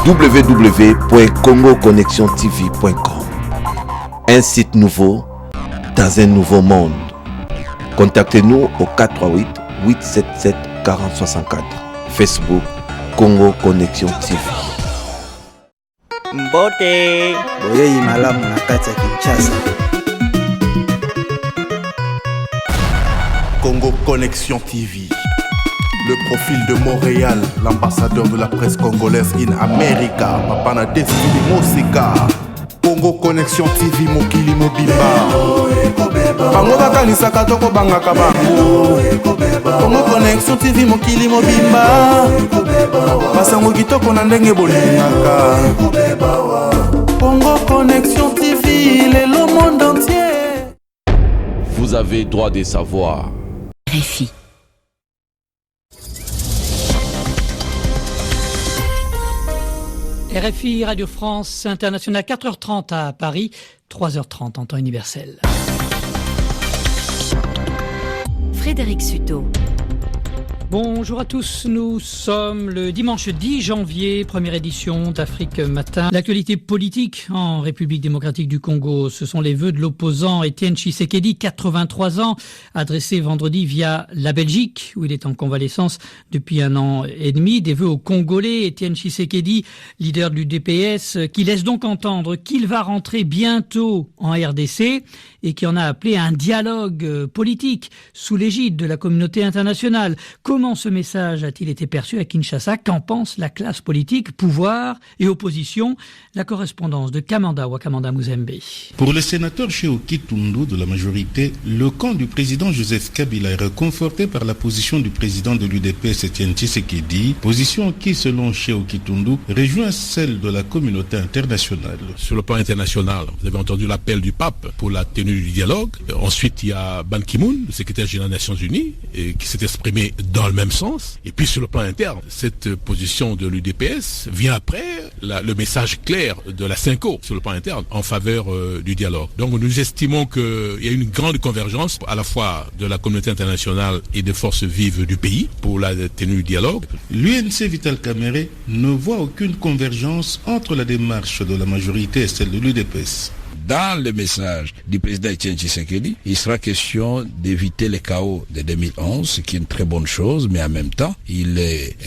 www.congoconnectiontv.com. Un site nouveau dans un nouveau monde. Contactez-nous au 438 877 4064. Facebook Congo Connexion TV. Mbote boyei malamu na kati ya Kinshasa. Congo Connexion TV. Le profil de Montréal, l'ambassadeur de la presse congolaise in America, Papana Destiny Mosika. Congo Connexion TV mokili mobimba. Bango bakanisaka toko bangaka bango. Congo Connexion TV mokili mobimba. Basango kitoko na ndenge bolingaka. Congo Connexion TV, le monde entier. Vous avez droit de savoir. RFI. RFI, Radio France Internationale, 4h30 à Paris, 3h30 en temps universel. Frédéric Suto. Bonjour à tous, nous sommes le dimanche 10 janvier, première édition d'Afrique Matin. L'actualité politique en République démocratique du Congo, ce sont les vœux de l'opposant Étienne Tshisekedi, 83 ans, adressés vendredi via la Belgique, où il est en convalescence depuis 1 an et demi. Des vœux aux Congolais, Étienne Tshisekedi, leader de l'UDPS, qui laisse donc entendre qu'il va rentrer bientôt en RDC et qui en a appelé à un dialogue politique sous l'égide de la communauté internationale. Comment ce message a-t-il été perçu à Kinshasa? Qu'en pense la classe politique, pouvoir et opposition? La correspondance de Kamanda Wakamanda Muzembe. Pour le sénateur Sheoki Tundu de la majorité, le camp du président Joseph Kabila est réconforté par la position du président de l'UDPS Étienne Tshisekedi, position qui, selon Sheoki Tundu, rejoint celle de la communauté internationale. Sur le plan international, vous avez entendu l'appel du pape pour la tenue du dialogue. Ensuite, il y a Ban Ki-moon, le secrétaire général des Nations Unies, qui s'est exprimé dans le même sens. Et puis sur le plan interne, cette position de l'UDPS vient après le message clair de la CENCO sur le plan interne en faveur du dialogue. Donc nous estimons qu'il y a une grande convergence à la fois de la communauté internationale et des forces vives du pays pour la tenue du dialogue. L'UNC Vital Kamerhe ne voit aucune convergence entre la démarche de la majorité et celle de l'UDPS. Dans le message du président Étienne Tshisekedi, il sera question d'éviter le chaos de 2011, ce qui est une très bonne chose, mais en même temps, il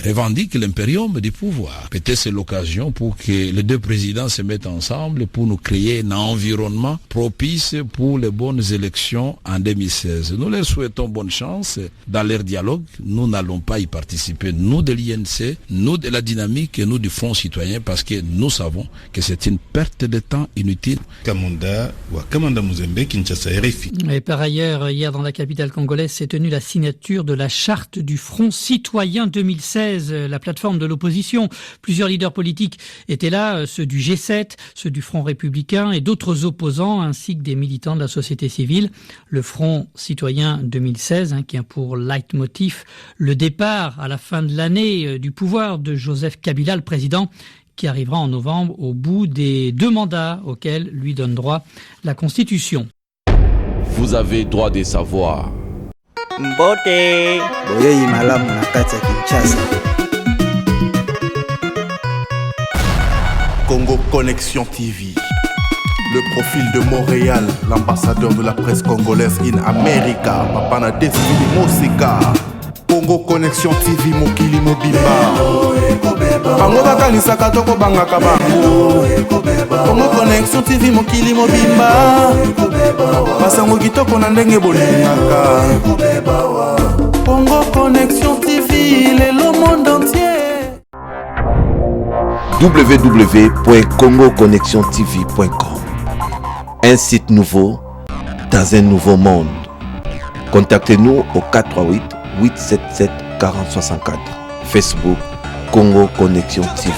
revendique l'impérium du pouvoir. Peut-être c'est l'occasion pour que les deux présidents se mettent ensemble pour nous créer un environnement propice pour les bonnes élections en 2016. Nous leur souhaitons bonne chance dans leur dialogue. Nous n'allons pas y participer, nous de l'INC, nous de la dynamique et nous du Front citoyen, parce que nous savons que c'est une perte de temps inutile. Kamanda Muzembe, Kinshasa, RFI. Et par ailleurs, hier dans la capitale congolaise s'est tenue la signature de la charte du Front citoyen 2016, la plateforme de l'opposition. Plusieurs leaders politiques étaient là, ceux du G7, ceux du Front républicain et d'autres opposants, ainsi que des militants de la société civile. Le Front citoyen 2016, qui a pour leitmotiv le départ à la fin de l'année du pouvoir de Joseph Kabila, le président, qui arrivera en novembre au bout des 2 mandats auxquels lui donne droit la Constitution. Vous avez droit de savoir. Mbote boyei malamu na kati ya Kinshasa. Congo Connexion TV. Le profil de Montréal, l'ambassadeur de la presse congolaise in America, Papana Destiny Mosika. Congo Connexion TV mokili mobimba. Bango bakanisaka toko bangaka bango. Congo Connexion TV mokili mobimba. Basango kitoko na ndenge bolingaka. Congo Connexion TV, le monde entier. www.congoconnectiontv.com. Un site nouveau dans un nouveau monde. Contactez-nous au 438 877 4064. Facebook Congo Connexion TV.